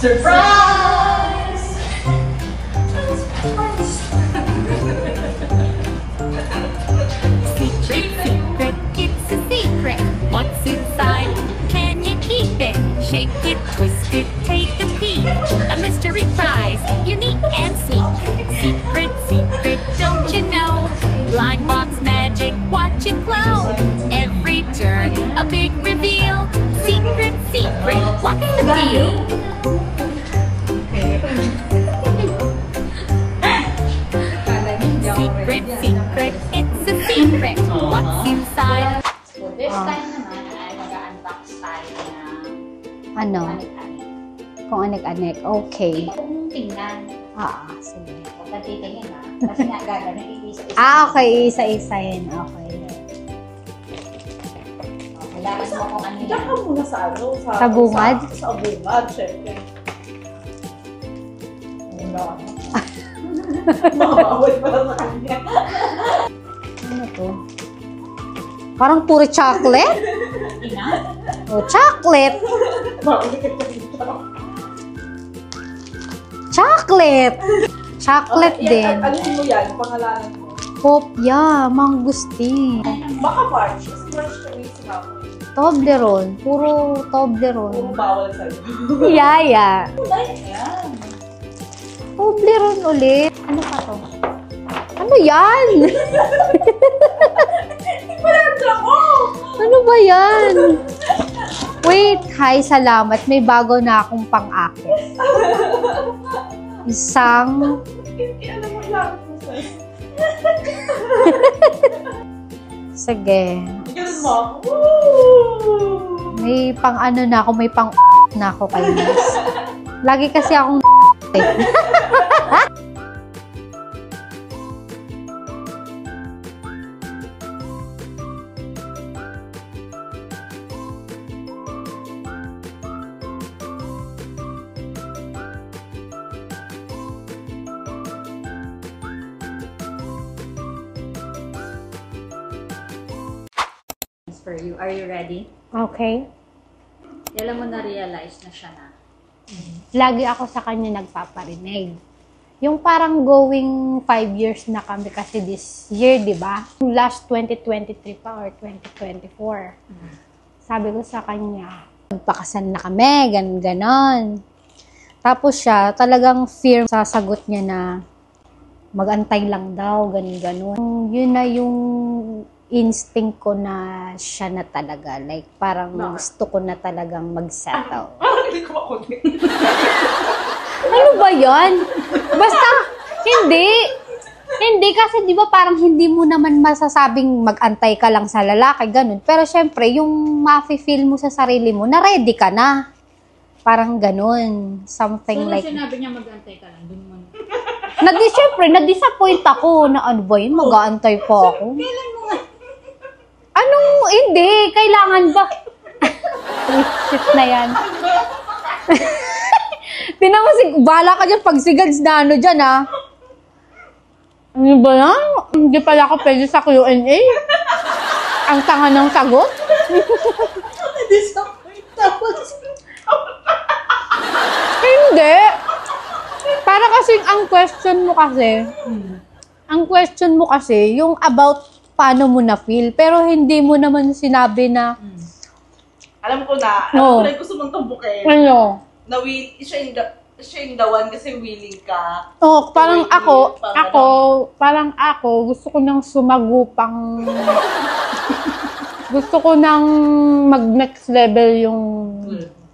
Surprise! Secret, secret, it's a secret. What's inside? Can you keep it? Shake it, twist it, take a peek. A mystery prize, unique and sneak. Secret, secret, don't you know? Blind box magic, watch it glow. Every turn, a big reveal. Secret, secret, what's the deal? Secret, secret, it's a secret. What's inside? So this time naman ay mag-unbox tayo na Ano? anik-anik. Kung anik-anik. Okay. Kung tingnan, Sige. huwag ka titingin ha. Kasi nga gagawin, isa-isa. Okay. Isa-isahin. Okay. Kailangan mo kung ano Diyan yan. ka muna sa ano? Sa bungad? Sa bungad, syempre. Makakawal pala sa kanya. Ano to? Parang puro chocolate? Ina? Oh, chocolate! Chocolate! Chocolate din. Ano mo yan? Pangalanan mo? Popya, mangustin. Baka March. Kasi March ka yung sinabi. Toblerone. Puro Puro Toblerone. bawal sa'yo. Yaya. Yan. Toblerone ulit. Ano pa to? Ano yan? Ano ba yan? Wait, hi, salamat. May bago na akong pang-akit. Isang... Hindi alam mo lang mo sa'yo. Sige. Ganun mo. May pang-ano na ako, may pang na ako kay Miss. Lagi kasi akong For you, are you ready? Okay. Kailan mo na-realize na siya na? Lagi ako sa kanya nagpaparinig. Yung parang going 5 years na kami kasi this year, di ba? Last 2023 pa or 2024. Sabi ko sa kanya, magpakasal na kami, ganon. Tapos siya, talagang firm sa sagot niya na mag-antay lang daw, ganon. Yun na yung instinct ko na siya na talaga. Like, parang gusto ko na talagang mag-settle. Hindi ko makulit. Ano ba yan? Basta, hindi. Hindi kasi di ba parang hindi mo naman masasabing mag-antay ka lang sa lalaki, ganun. Pero syempre, yung ma-feel mo sa sarili mo, na ready ka na. Parang ganun. Something So, like... sinabi niya mag-antay ka lang, dun mo Syempre, na-disappoint ako na ano ba yun, mag-aantay pa ako. Kailan mo nga? Anong, hindi, kailangan ba? Shit na yan. Tinan mo, bala ka dyan pag sigads na ano dyan, ha? Ano ba yan? Hindi pala ako pwede sa Q&A. Ang tanga ng sagot. Hindi. Para kasing ang question mo kasi, yung about paano mo na feel, pero hindi mo naman sinabi na, Alam ko na. No. Alam ko na yung gusto mong tumbukin. ano, Na siya yung the one kasi willing ka. oh, parang Wait, parang ako, gusto ko nang sumagupang, gusto ko nang mag-next level yung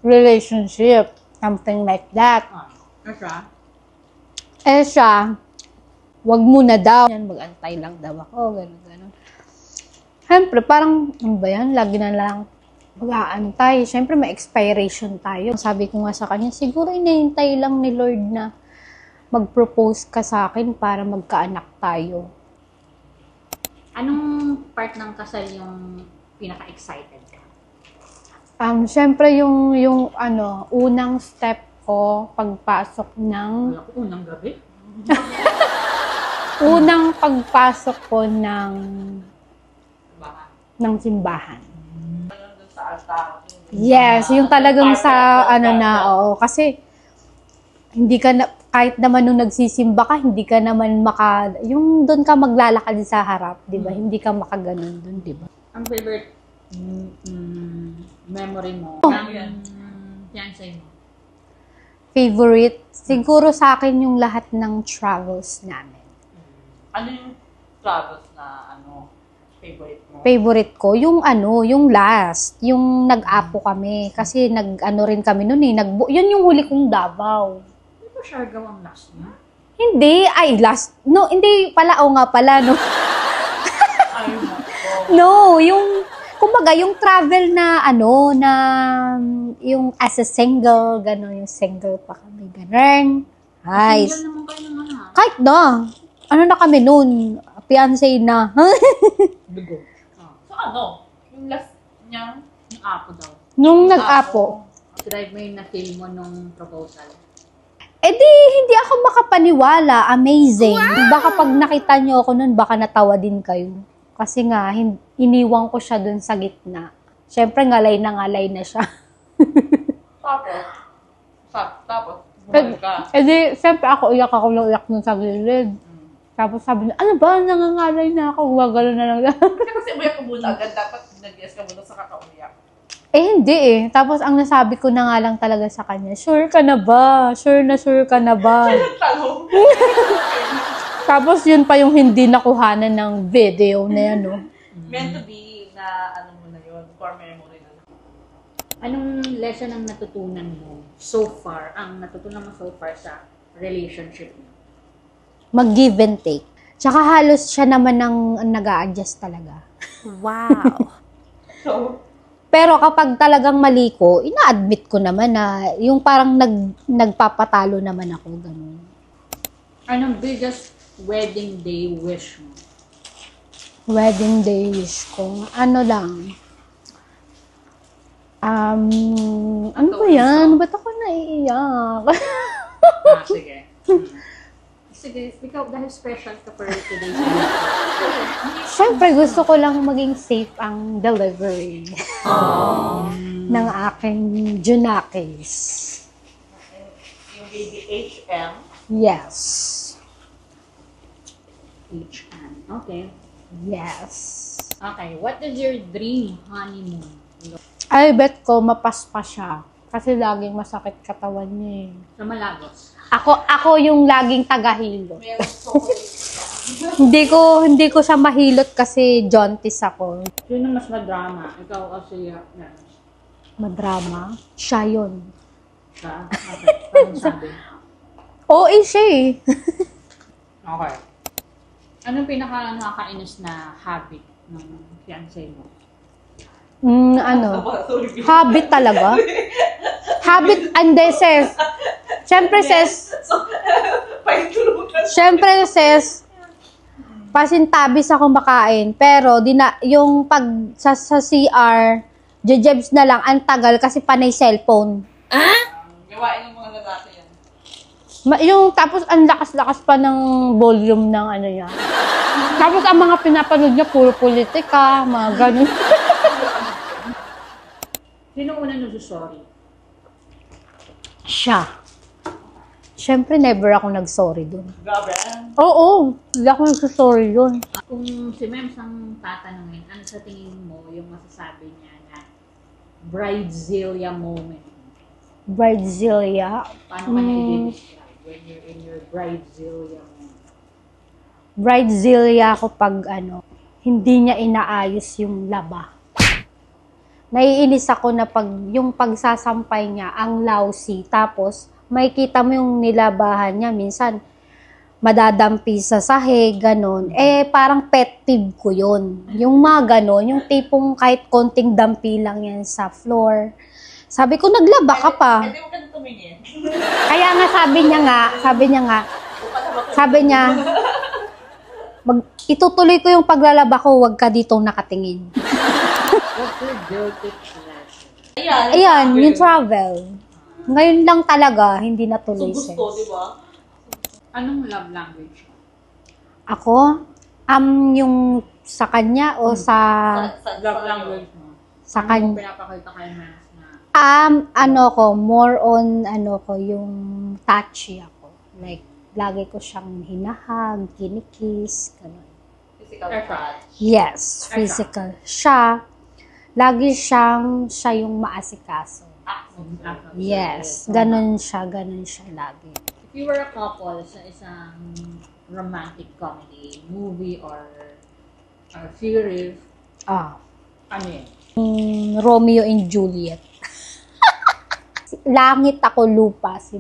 relationship. Something like that. Eh siya, wag muna daw. Yan, mag-antay lang daw ako, gano'n. Siyempre, parang, ano ba yan? Lagi na lang mag-aantay. Siyempre, may expiration tayo. Sabi ko nga sa kanya, siguro inahintay lang ni Lord na mag-propose ka sa akin para magkaanak tayo. Anong part ng kasal yung pinaka-excited ka? Siyempre, yung unang step ko, pagpasok ng... Wala ko unang gabi. Unang pagpasok ko ng simbahan. Yes, yung talagang sa ano na, oo. Kasi hindi ka na, kahit naman nung nagsisimba ka, hindi ka naman yung doon ka maglalakad sa harap, di ba? Hindi ka makaganon doon, di ba? Ang favorite memory mo Oh. ng fiancé mo? Favorite, siguro sa akin yung lahat ng travels namin. Ano yung travels na favorite mo? Favorite ko, yung last, yung nag-apo kami. Kasi rin kami noon eh. Yun yung huli kong Davao. Hindi ba Siargao ang last niya? Hindi, last. No, hindi pala, nga pala, no. Ay, nako. No, kumbaga, yung travel na, yung as a single, gano'n, yung single pa kami, gano'n. Ay, Single naman kayo ng anak. kahit na, na kami noon, fiancé na. Dugo. So yung last niya? Yung apo daw. Nung nag-apo. Drive mo yung na-feel mo nung proposal. Eh di, hindi ako makapaniwala. Amazing. Baka pag nakita niyo ako nun, baka natawa din kayo. Kasi nga, iniwang ko siya dun sa gitna. Siyempre, ngalay na siya. Tapos, bumalik ka. Eh di, siyempre ako lang iyak nun sa gilid. Tapos sabi niya, ano ba, nangangalay na ako. Gagalo na lang. Kasi umiyak ka muna agad. Dapat nag-yes ka muna sa kakaumiyak. Eh, hindi eh. Tapos ang nasabi ko na nga lang talaga sa kanya, sure ka na ba? Sure ka na ba? Tanong. Tapos yun pa yung hindi nakuhanan ng video na yan, no? Meant to be na mo na yun. Core memory na lang. Anong lesson ang natutunan mo so far, sa relationship mo? Mag-give and take. Tsaka halos siya naman ang nag-a-adjust talaga. Wow. So, Pero kapag talagang mali ko, ina-admit ko naman na yung parang nagpapatalo naman ako, ganun. Anong biggest wedding day wish mo? Wedding day wish ko, ano lang. Ano ba yan? Ba't ako naiiyak? Sige. Sige, ikaw dahil special ka for today's Siyempre, gusto ko lang maging safe ang delivery ng aking Junakis. yung baby HM. Yes. HM. Okay. Yes. Okay, what is your dream honeymoon? I bet ko mapaspa siya. Kasi laging masakit katawan niya eh. Sa Malagos. Ako yung laging tagahilot. Meron so Hindi ko siya mahilot kasi jaundice ako. Sino mas madrama? Ikaw o siya? Madrama. Siya yun. Siya? Okay. Anong sabi? Oo, siya eh. Okay. Anong pinaka-nakakainis na habit ng fiancé mo? Habit talaga. Habit, hindi, sis. Siyempre, sis, pasintabis ako makain. Pero, yung pag sa CR, jejebs na lang, ang tagal kasi panay cellphone. gawain ng mga lalaki yan. Tapos, ang lakas-lakas pa ng volume ng ano niya. Tapos, ang mga pinapanood niya, puro politika, mga ganun. Sino una nag-sorry? Siya. Siyempre, never ako nag-sorry dun. Grabe. Oo, hindi ako nag-sorry dun. Kung si Mems ang tatanungin, ano sa tingin mo yung masasabi niya na bridezilla moment? Bridezilla. Paano ka niya i-describe when you're in your bridezilla moment? Bridezilla ako pag hindi niya inaayos yung laba. Naiinis ako na yung pagsasampay niya, ang lousy. Tapos, makikita mo yung nilabahan niya. Minsan, madadampi sa sahig, ganon. Eh, parang pet peeve ko yun. Yung mga ganon, yung tipong kahit konting dampi lang yan sa floor. Sabi ko, naglaba ka pa. Hindi mo ka na tumingin. Kaya nga, sabi niya, itutuloy ko yung paglalaba ko, wag ka ditong nakatingin. What's your guilty pleasure? Ayan, yung travel. Ngayon lang talaga, hindi natuloy So, sis. gusto, di ba? Anong love language mo? Ako, yung sa kanya o sa Love language mo? sa Ano mo kanya. pinapakita kay Mems na More on, yung touchy ako. Like, lagi ko siyang hinahag, kinikiss, gano'n. Physical Or touch. Yes, physical. Siya yung maasikaso. Yes, ganun siya lagi. If you were a couple sa isang romantic comedy, movie or series, ano yun? Romeo and Juliet. Langit ako, lupa si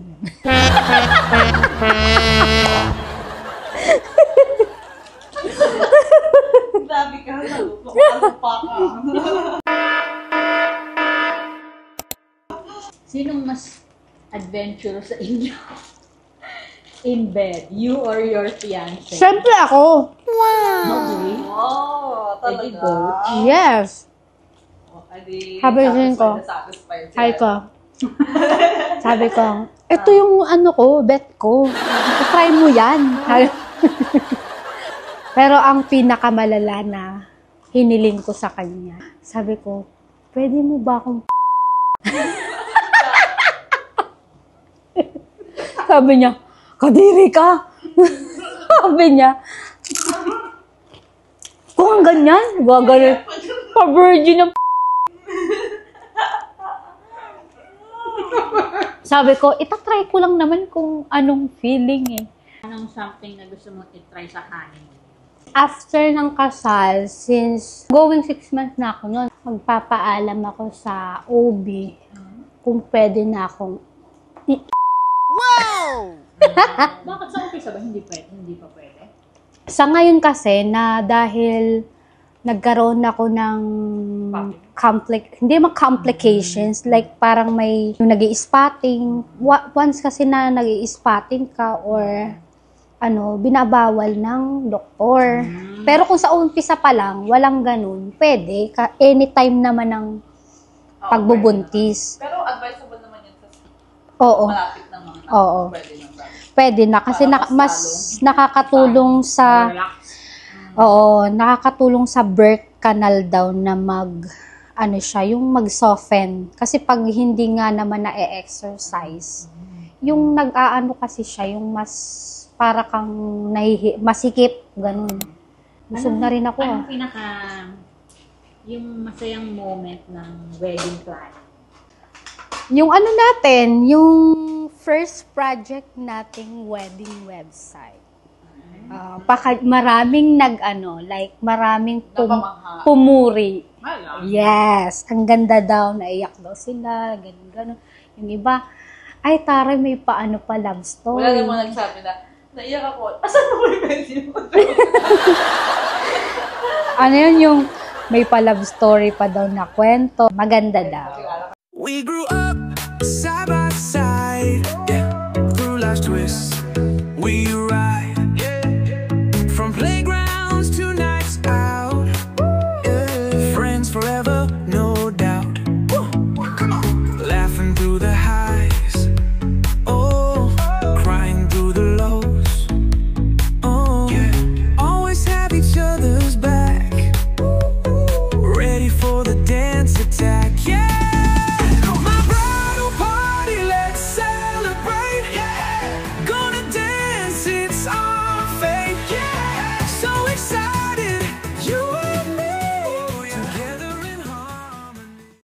Grabe ka, malupa ka. Sinong mas adventurous sa inyo? In bed, you or your fiancé? Siyempre ako. Okay. Oh, Pwede talaga. go. Yes. Sabi ko. Satisfied Sabi ko. Sabi ko, ito yung bet ko. Try mo yan. Pero ang pinakamalala na hiniling ko sa kanya, sabi ko, pwede mo ba akong Sabi niya, kadiri ka. Sabi niya, kung ang ganyan, gagawin, pa-virgin ng Sabi ko, itatry ko lang naman kung anong feeling eh. Anong something na gusto mo i-try sa honeymoon? After ng kasal, since going 6 months na ako noon, magpapaalam ako sa OB kung pwede na akong Bakit sa umpisa ba hindi pa pwede? Sa ngayon kasi na dahil nagkaroon ako ng complications, like parang may yung nag-i-spotting. Once kasi na nag-i-spotting ka or binabawal ng doktor. Pero kung sa umpisa pa lang, walang ganun, pwede. Anytime naman ng pagbubuntis. Pero advisable naman yun sa Oo. malapit ng mga tao. Oo. Pwede na ba? Pwede na kasi Para mas mas nakakatulong sa Relax. nakakatulong sa birth canal daw na yung mag-soften. Kasi pag hindi nga naman na-exercise, yung nag-aano kasi siya, yung mas para kang masikip, ganun. Busog na rin ako. Anong yung masayang moment ng wedding plan? Yung natin, yung first project nating wedding website. Maraming maraming Napamangha. pumuri. Wala. Yes, ang ganda daw, naiyak daw sila, ganun. Yung iba, ay taray, may paano pa love story. Wala naman nagsabi na, naiyak ako. Asan mo yung pencil mo? Yun yung may pa love story pa daw na kwento. Maganda daw. We grew up side by side.